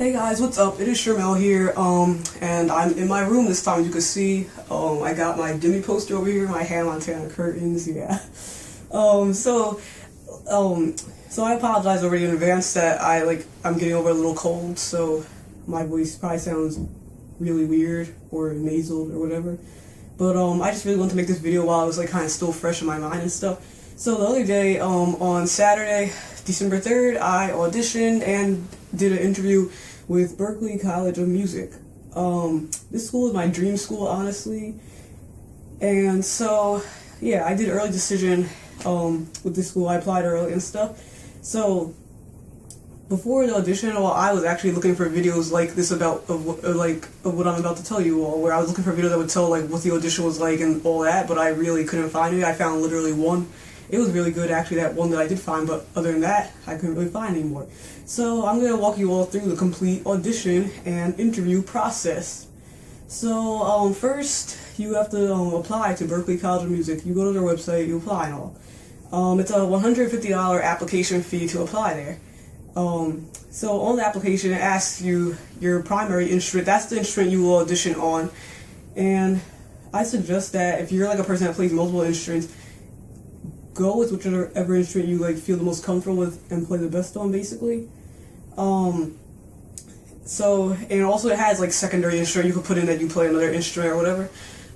Hey guys, what's up? It is Shermel here, and I'm in my room this time. You can see, I got my Demi poster over here, my Hannah Montana curtains, yeah. So I apologize already in advance that I'm getting over a little cold, so my voice probably sounds really weird or nasal or whatever. But I just really wanted to make this video while it was kind of still fresh in my mind and stuff. So the other day, on Saturday, December 3rd, I auditioned and did an interview with Berklee College of Music. This school is my dream school, honestly. And so, yeah, I did an early decision with this school. I applied early and stuff. So before the audition, I was actually looking for videos like this of what I'm about to tell you all, where I was looking for a video that would tell what the audition was like and all that, but I really couldn't find it. I found literally one. It was really good, actually, that one that I did find, but other than that, I couldn't really find anymore. So I'm going to walk you all through the complete audition and interview process. So first, you have to apply to Berklee College of Music. You go to their website, you apply and all. It's a $150 application fee to apply there. So on the application, it asks you your primary instrument. That's the instrument you will audition on. And I suggest that if you're a person that plays multiple instruments, go with whichever instrument you feel the most comfortable with and play the best on, basically. So, and also it has secondary instrument you could put in that you play another instrument or whatever.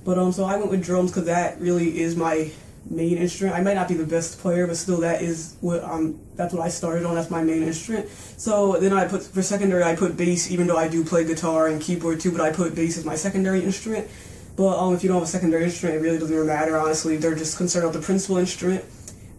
But so I went with drums because that really is my main instrument. I might not be the best player, but still that's what I started on. That's my main instrument. So then for secondary I put bass, even though I do play guitar and keyboard too, but I put bass as my secondary instrument. But if you don't have a secondary instrument, it really doesn't even matter, honestly. They're just concerned with the principal instrument.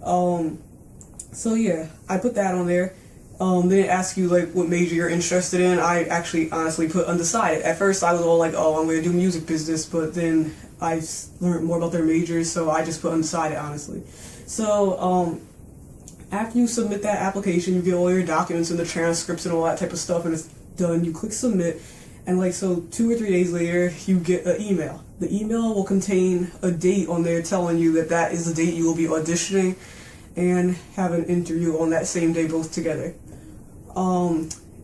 So yeah, I put that on there. Then it asks you what major you're interested in. I actually honestly put undecided. At first I was all I'm going to do music business, but then I learned more about their majors, so I just put undecided, honestly. So after you submit that application, you get all your documents and the transcripts and all that type of stuff, and it's done. You click submit, and so 2 or 3 days later, you get an email. The email will contain a date on there telling you that is the date you will be auditioning and have an interview on that same day, both together.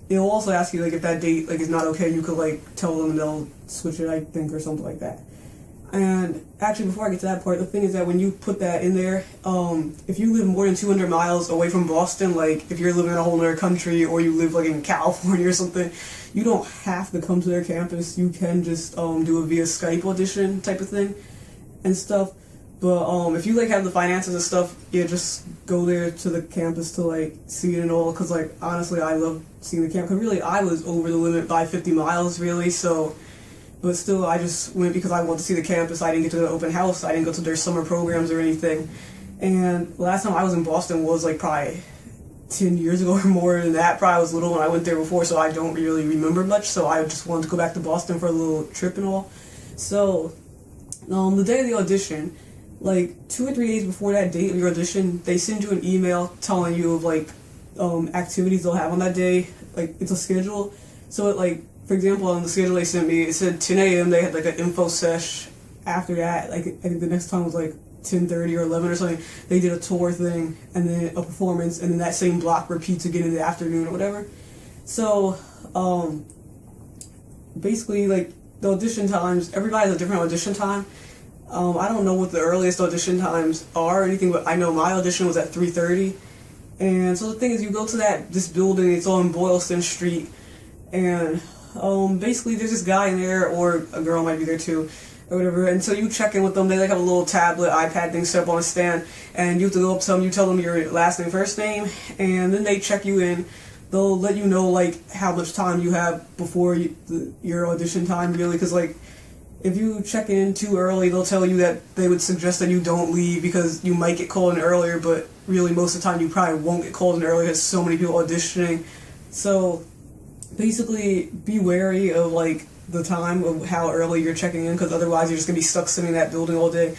It'll also ask you if that date is not okay. You could tell them, and they'll switch it, I think, or something like that. And actually, before I get to that part, the thing is that when you put that in there, if you live more than 200 miles away from Boston, if you're living in a whole other country, or you live in California or something, you don't have to come to their campus. You can just do a via Skype audition type of thing and stuff. But if you have the finances and stuff, yeah, just go there to the campus to see it and all. Because honestly, I love seeing the campus. Because really, I was over the limit by 50 miles, really. So, but still, I just went because I wanted to see the campus. I didn't get to the open house. I didn't go to their summer programs or anything. And last time I was in Boston was probably 10 years ago or more than that. Probably I was little when I went there before, so I don't really remember much. So I just wanted to go back to Boston for a little trip and all. So the day of the audition, 2 or 3 days before that date of your audition, they send you an email telling you of activities they'll have on that day. It's a schedule. So it for example, on the schedule they sent me, it said 10 a.m. they had an info sesh. After that, I think the next time was 10:30 or 11 or something. They did a tour thing and then a performance, and then that same block repeats again in the afternoon or whatever. So basically the audition times, everybody has a different audition time. I don't know what the earliest audition times are or anything, but I know my audition was at 3:30. And so the thing is, you go to this building, it's on Boylston Street, and basically there's this guy in there, or a girl might be there too, or whatever, and so you check in with them. They have a little tablet, iPad thing set up on a stand, and you have to go up to them, you tell them your last name, first name, and then they check you in. They'll let you know how much time you have before your audition time, really, because if you check in too early, they'll tell you that they would suggest that you don't leave because you might get called in earlier, but really most of the time you probably won't get called in earlier because so many people auditioning. So basically be wary of the time of how early you're checking in, because otherwise you're just going to be stuck sitting in that building all day.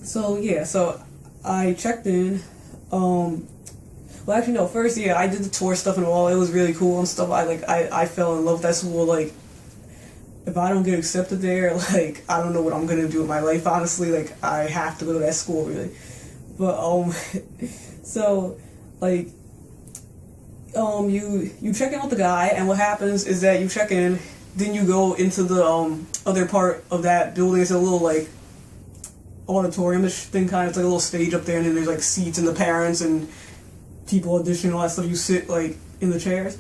So yeah, so I checked in. Well, actually no, first, yeah, I did the tour stuff and all. It was really cool and stuff. I fell in love with that school. If I don't get accepted there, I don't know what I'm gonna do with my life, honestly. I have to go to that school, really. But so you check in with the guy, and what happens is that you check in, then you go into the other part of that building. It's a little like auditorium-ish thing, kind of. It's like a little stage up there, and then there's like seats and the parents and people auditioning, all that stuff. You sit like in the chairs,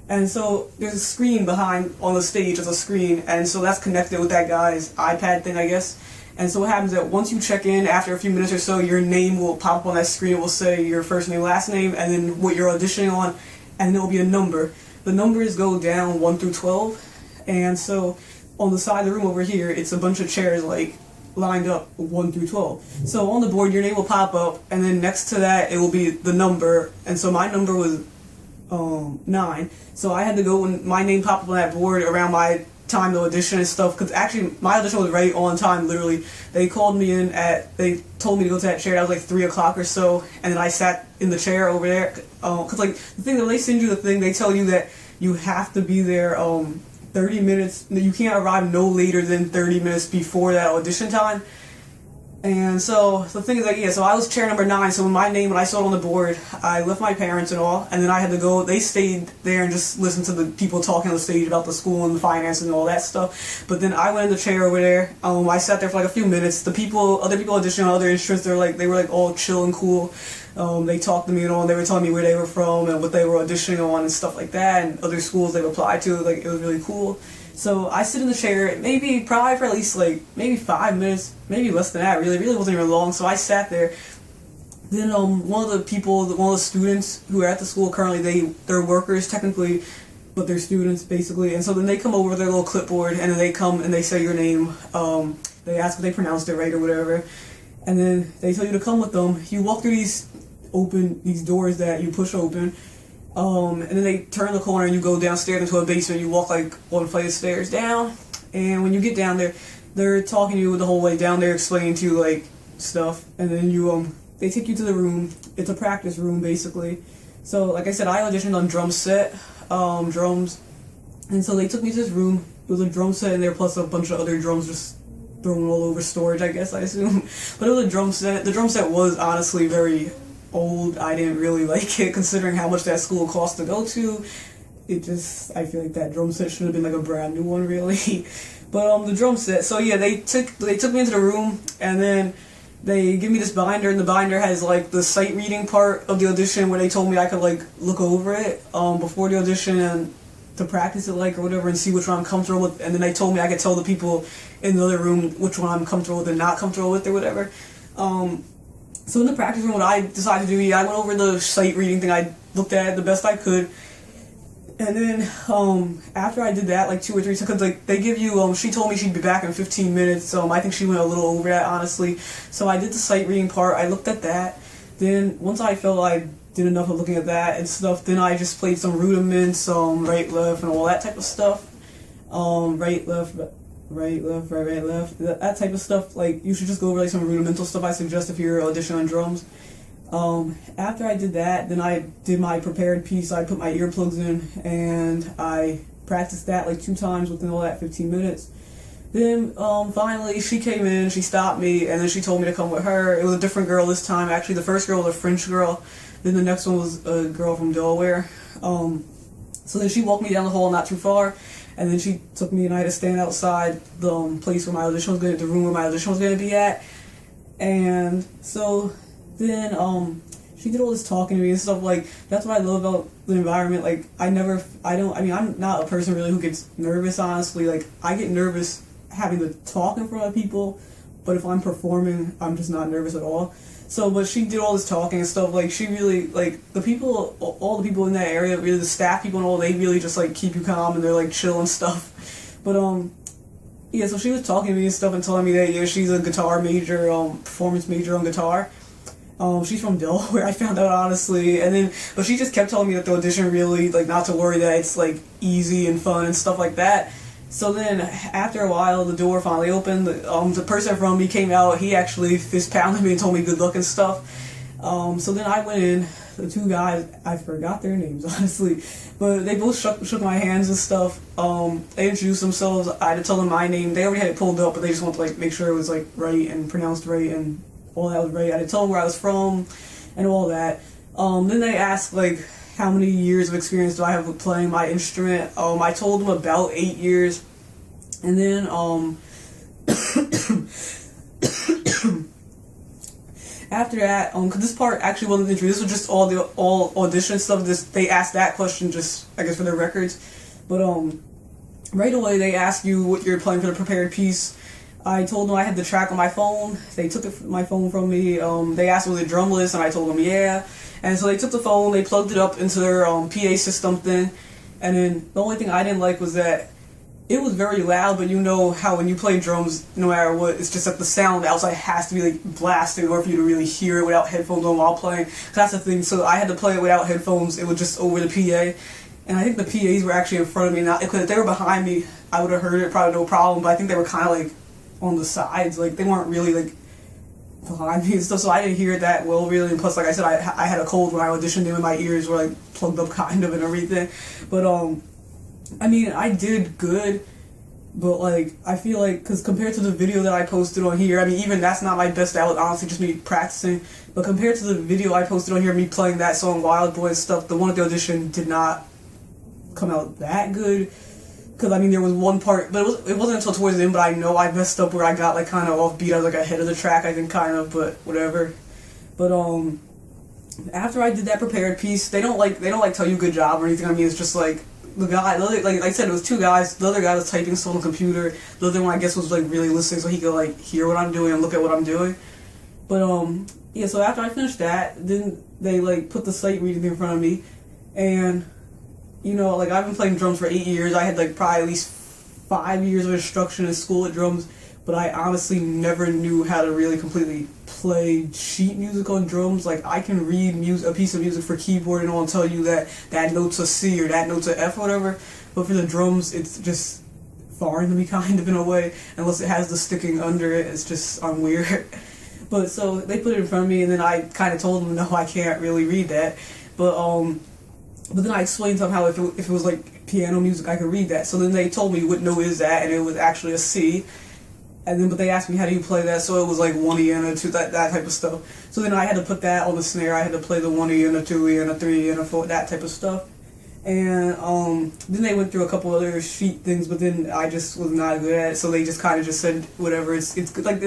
and so there's a screen behind on the stage. There's a screen, and so that's connected with that guy's iPad thing, I guess. And so what happens is that once you check in, after a few minutes or so, your name will pop up on that screen. It will say your first name, last name, and then what you're auditioning on, and there will be a number. The numbers go down 1 through 12, and so on the side of the room over here, it's a bunch of chairs like lined up 1 through 12. So on the board, your name will pop up, and then next to that, it will be the number. And so my number was 9. So I had to go when my name popped up on that board around my time to audition and stuff, because actually my audition was right on time. Literally, they called me in they told me to go to that chair. That was like 3 o'clock or so, and then I sat in the chair over there. Because like the thing, when they send you the thing, they tell you that you have to be there 30 minutes. You can't arrive no later than 30 minutes before that audition time. And so the thing is like, yeah, so I was chair number 9, so when I saw it on the board, I left my parents and all, and then I had to go. They stayed there and just listened to the people talking on the stage about the school and the finances and all that stuff. But then I went in the chair over there. I sat there for like a few minutes. Other people auditioning on other instruments, they were like all chill and cool. They talked to me and all, and they were telling me where they were from and what they were auditioning on and stuff like that, and other schools they've applied to. Like, it was really cool. So I sit in the chair, probably for at least like maybe 5 minutes, maybe less than that. Really wasn't even long. So I sat there. Then one of the students who are at the school currently, they're workers technically, but they're students basically. And so then they come over with their little clipboard, and then they come and they say your name. They ask if they pronounced it right or whatever, and then they tell you to come with them. You walk through these doors that you push open. And then they turn the corner and you go downstairs into a basement. You walk like 1 flight of stairs down, and when you get down there, they're talking to you the whole way down there, explaining to you like stuff, and then they take you to the room. It's a practice room basically. So like I said, I auditioned on drums, and so they took me to this room. It was a drum set in there plus a bunch of other drums just thrown all over storage, I guess, I assume. But it was a drum set. The drum set was honestly very old. I didn't really like it considering how much that school cost to go to. I feel like that drum set should have been like a brand new one, really. But the drum set, so yeah, they took me into the room, and then they give me this binder, and the binder has like the sight reading part of the audition where they told me I could like look over it before the audition and to practice it like or whatever and see which one I'm comfortable with, and then they told me I could tell the people in the other room which one I'm comfortable with and not comfortable with or whatever. So in the practice room, what I decided to do, I went over the sight reading thing. I looked at it the best I could. And then after I did that, like 2 or 3 seconds, like they give you, she told me she'd be back in 15 minutes. I think she went a little over that, honestly. So I did the sight reading part. I looked at that. Then once I felt I did enough of looking at that and stuff, then I just played some rudiments, right, left, and all that type of stuff. Right, left, right, left, that type of stuff. Like, you should just go over like some rudimental stuff I suggest if you're auditioning on drums. After I did that, then I did my prepared piece. I put my earplugs in and I practiced that like 2 times within all that 15 minutes. Then finally she came in, she stopped me, and then she told me to come with her. It was a different girl this time. Actually, the first girl was a French girl, then the next one was a girl from Delaware. So then she walked me down the hall not too far, and then she took me and I had to stand outside the place where my audition was the room where my audition was going to be at. And so then she did all this talking to me and stuff. Like, that's what I love about the environment. Like, I'm not a person really who gets nervous, honestly. Like, I get nervous having to talk in front of people, but if I'm performing, I'm just not nervous at all. So, but she did all this talking and stuff. Like, she really, like, all the people in that area, really the staff people and all, they really just, like, keep you calm and they're, like, chill and stuff. But, yeah, so she was talking to me and stuff and telling me that, yeah, she's a guitar major, performance major on guitar. She's from Delaware, I found out, honestly. But she just kept telling me that the audition really, like, not to worry, that it's, like, easy and fun and stuff like that. So then, after a while, the door finally opened. The person from me came out. He actually fist pounded me and told me good luck and stuff. So then I went in. The 2 guys, I forgot their names, honestly. But they both shook my hands and stuff. They introduced themselves. I had to tell them my name. They already had it pulled up, but they just wanted to, like, make sure it was, like, right and pronounced right and all that was right. I had to tell them where I was from and all that. Then they asked, like, how many years of experience do I have with playing my instrument. I told them about 8 years, and then after that, cause this part actually wasn't the interview. This was just all audition stuff. They asked that question just, I guess, for their records. But right away they asked you what you're playing for the prepared piece. I told them I had the track on my phone. They took my phone from me. They asked was it drum list, and I told them yeah. And so they took the phone, they plugged it up into their PA system thing. And then the only thing I didn't like was that it was very loud, but you know how when you play drums, no matter what, it's just that the sound outside has to be like blasting in order for you to really hear it without headphones on while playing. That's the thing. So I had to play it without headphones. It was just over the PA. And I think the PAs were actually in front of me. Now, if they were behind me, I would have heard it, probably no problem. But I think they were kind of like on the sides. Like, they weren't really like behind me and stuff. So I didn't hear it that well, really. And plus, like I said, I had a cold when I auditioned, and my ears were like plugged up kind of and everything. But, I mean, I did good. But, like, I feel like, because compared to the video that I posted on here, I mean, even that's not my best. That was honestly just me practicing. But compared to the video I posted on here, me playing that song, Wild Boy and stuff, the one at the audition did not come out that good. Because, I mean, there was one part, but it wasn't until towards the end, but I know I messed up where I got, like, kind of offbeat. I was, like, ahead of the track, I think, kind of, but whatever. But, after I did that prepared piece, they don't tell you good job or anything. I mean, it's just, like, the guy, like I said, it was two guys. The other guy was typing stuff on the computer. The other one, I guess, was, like, really listening so he could, like, hear what I'm doing and look at what I'm doing. But, yeah, so after I finished that, then they, like, put the sight reading in front of me, and you know, like, I've been playing drums for 8 years. I had, like, probably at least 5 years of instruction in school at drums, but I honestly never knew how to really completely play sheet music on drums. Like, I can read a piece of music for keyboard and I'll tell you that that note's a C or that note's a F or whatever, but for the drums, it's just foreign to me, kind of, in a way, unless it has the sticking under it. It's just, I'm weird. But, so, they put it in front of me, and then I kind of told them, no, I can't really read that, but then I explained somehow if it was like piano music, I could read that. So then they told me what note is that, and it was actually a C. And then, but they asked me how do you play that, so it was like 1 E and a 2, that type of stuff. So then I had to put that on the snare. I had to play the 1 E and a 2 E and a 3 E and a 4, that type of stuff. And then they went through a couple other sheet things, but then I just was not good at it. So they just kind of just said whatever. It's good. Like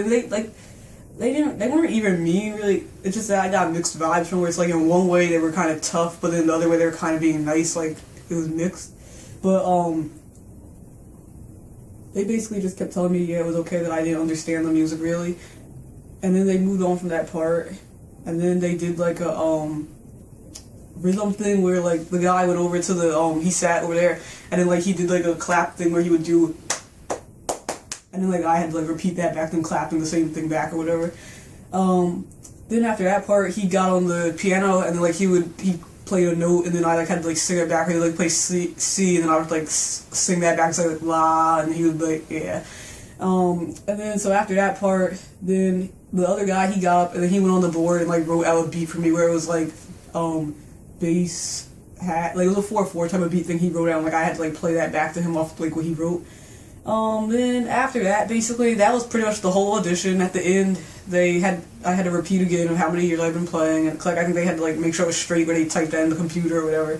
they weren't even mean, really. It's just that I got mixed vibes from where it's like in one way they were kind of tough, but then the other way they were kind of being nice, like it was mixed. But they basically just kept telling me, yeah, it was okay that I didn't understand the music really. And then they moved on from that part, and then they did like a rhythm thing where like the guy went over to the he sat over there, and then like he did like a clap thing where he would do. And then, like, I had to, like, repeat that back, then clapping the same thing back or whatever. Then after that part, he got on the piano, and then, like, he played a note, and then I, like, had to, like, sing it back, or he'd, like, play C, and then I would, like, sing that back, so, like, la, and he would be like, yeah. And then, so after that part, then the other guy, he got up, and then he went on the board and, like, wrote out a beat for me where it was, like, bass, hat, like, it was a 4/4 type of beat thing he wrote out, and, like, I had to, like, play that back to him off, like, what he wrote. Then after that, basically, that was pretty much the whole audition. At the end, I had to repeat again of how many years I've been playing, and like I think they had to like make sure it was straight when they typed that in the computer or whatever.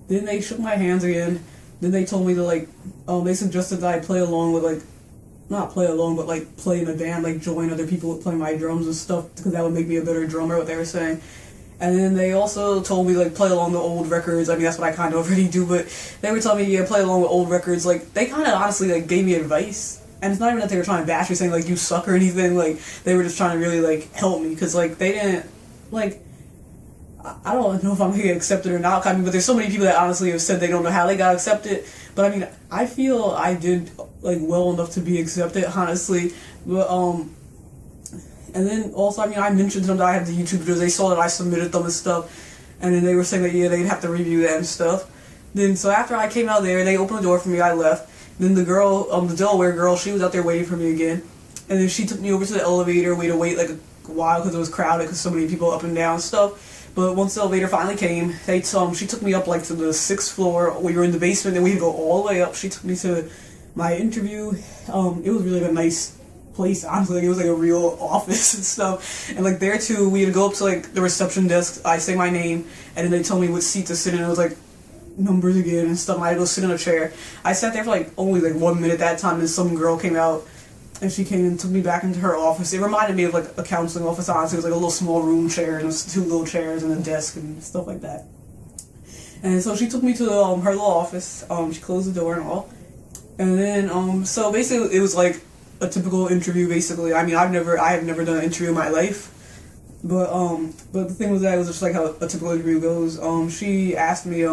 Then they shook my hands again. Then they told me to like, they suggested that I play along with like, not play along, but like play in a band, like join other people that play my drums and stuff, because that would make me a better drummer, what they were saying. And then they also told me, like, play along the old records. I mean, that's what I kind of already do, but they were telling me, yeah, play along with old records. Like, they kind of honestly, like, gave me advice. And it's not even that they were trying to bash me, saying, like, you suck or anything. Like, they were just trying to really, like, help me. Because, like, they didn't, like, I don't know if I'm going to get accepted or not. I mean, but there's so many people that honestly have said they don't know how they got accepted. But, I mean, I feel I did, like, well enough to be accepted, honestly. But, and then also, I mean, I mentioned to them that I had the YouTube videos. They saw that I submitted them and stuff. And then they were saying that, yeah, they'd have to review that and stuff. Then, so after I came out there, they opened the door for me, I left. Then the girl, the Delaware girl, she was out there waiting for me again. And then she took me over to the elevator. We had to wait, like, a while because it was crowded because so many people up and down and stuff. But once the elevator finally came, she took me up, like, to the 6th floor. We were in the basement, then we had to go all the way up. She took me to my interview. It was really a nice place, honestly. Like, it was like a real office and stuff. And like there too, we had to go up to like the reception desk. I say my name, and then they tell me what seat to sit in. It was like numbers again and stuff. I had to go sit in a chair. I sat there for like only like 1 minute that time, and some girl came out, and she came and took me back into her office. It reminded me of like a counseling office, honestly. It was like a little small room chair, and it was 2 little chairs and a desk and stuff like that. And so she took me to her little office. She closed the door and all. And then, so basically it was like a typical interview, basically. I mean, I have never done an interview in my life. But the thing was that it was just like how a typical interview goes. She asked me,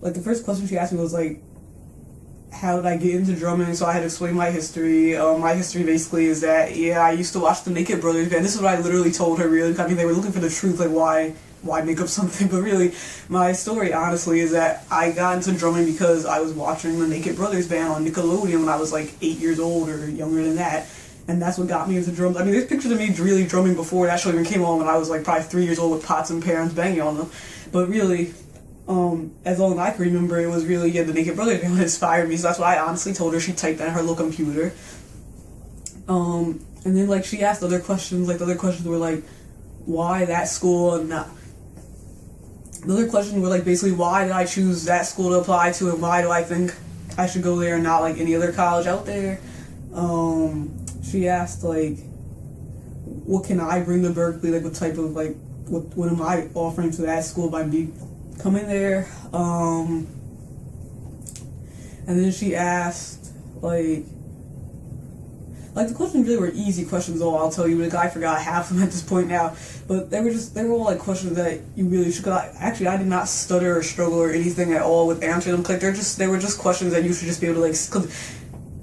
like the first question she asked me was like, how did I get into drumming? So I had to explain my history. My history basically is that, yeah, I used to watch the Naked Brothers band. This is what I literally told her, really. I mean, they were looking for the truth, like why make up something? But really, my story, honestly, is that I got into drumming because I was watching the Naked Brothers band on Nickelodeon when I was like 8 years old or younger than that. And that's what got me into drums. I mean, there's pictures of me really drumming before that show even came on when I was like probably 3 years old with pots and pans banging on them. But really, as long as I can remember, it was really, the Naked Brothers band inspired me. So that's why I honestly told her. She typed that in her little computer. And then like she asked other questions. Like the other questions were like, why that school and not. The other questions were like basically, why did I choose that school to apply to, and why do I think I should go there and not like any other college out there? She asked like, what can I bring to Berklee? Like, what type of like, what am I offering to that school by me coming there? And then she asked like the questions really were easy questions, though, I'll tell you. Like, I forgot half of them at this point now. But they were all like questions that you really should. Actually, I did not stutter or struggle or anything at all with answering them. Like, they were just questions that you should just be able to like. Cause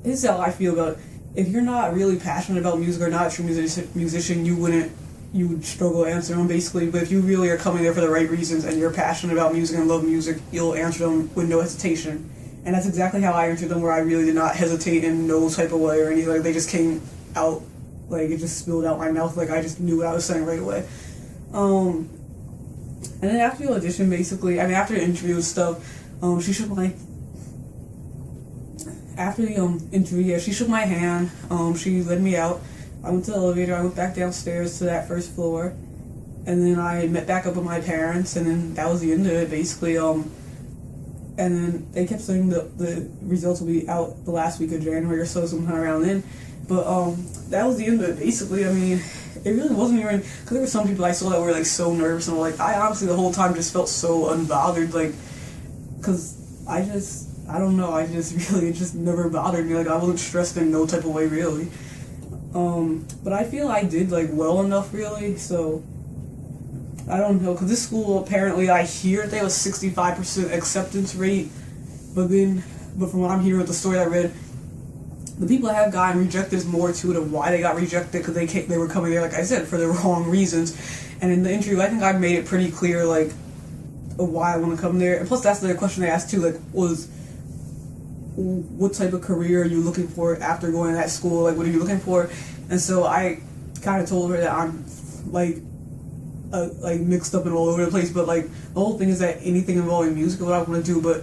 this is how I feel about it. If you're not really passionate about music or not a true musician, you would struggle answering them basically. But if you really are coming there for the right reasons and you're passionate about music and love music, you'll answer them with no hesitation. And that's exactly how I answered them, where I really did not hesitate in no type of way or anything. Like, they just came out, like, it just spilled out my mouth. Like, I just knew what I was saying right away. And then after the audition, basically, I mean, after the interview and stuff, she shook my... After the interview, yeah, she shook my hand. She led me out. I went to the elevator. I went back downstairs to that first floor. And then I met back up with my parents, and then that was the end of it, basically. And then they kept saying the results will be out the last week of January or so, sometime around then. But that was the end of it, basically. I mean, it really wasn't even... Because there were some people I saw that were, like, so nervous. And, like, I honestly the whole time just felt so unbothered. Like, because I don't know. It just never bothered me. Like, I wasn't stressed in no type of way, really. But I feel I did, like, well enough, really. So... I don't know, because this school, apparently, I hear they have a 65% acceptance rate, but from what I'm hearing with the story I read, the people that have gotten rejected is more to it of why they got rejected, because they were coming there, like I said, for the wrong reasons. And in the interview, I think I made it pretty clear, like, of why I want to come there. And plus, that's the question they asked, too, like, was, what type of career are you looking for after going to that school? Like, what are you looking for? And so I kind of told her that I'm, like mixed up and all over the place, but like the whole thing is that anything involving music is what I want to do. But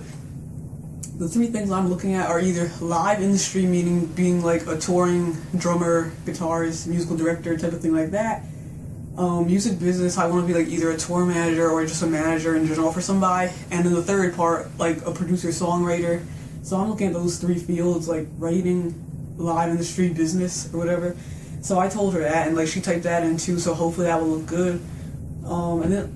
the 3 things I'm looking at are either live industry, meaning being like a touring drummer, guitarist, musical director type of thing like that. Music business, I want to be like either a tour manager or just a manager in general for somebody. And then the third part, like a producer songwriter. So I'm looking at those 3 fields, like writing, live industry, business, or whatever. So I told her that, and like she typed that in too, so hopefully that will look good. And then